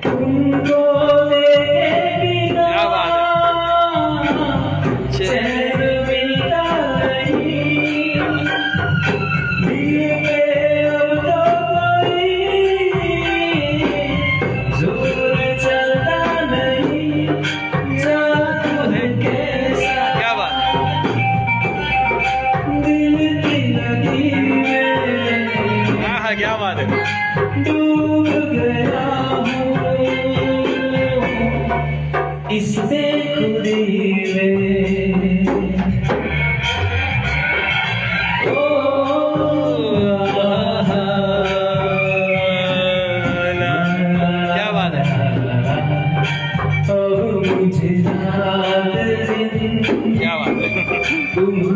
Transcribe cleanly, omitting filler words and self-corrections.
तुमको देखे बिना क्या बात है। चैन मिलता नहीं, दिल पे अब तो कोई जोर चलता नहीं, जादू है कैसा क्या बात है। दिल की नदी में हाँ हाँ क्या बात है। डूब गया हूँ इस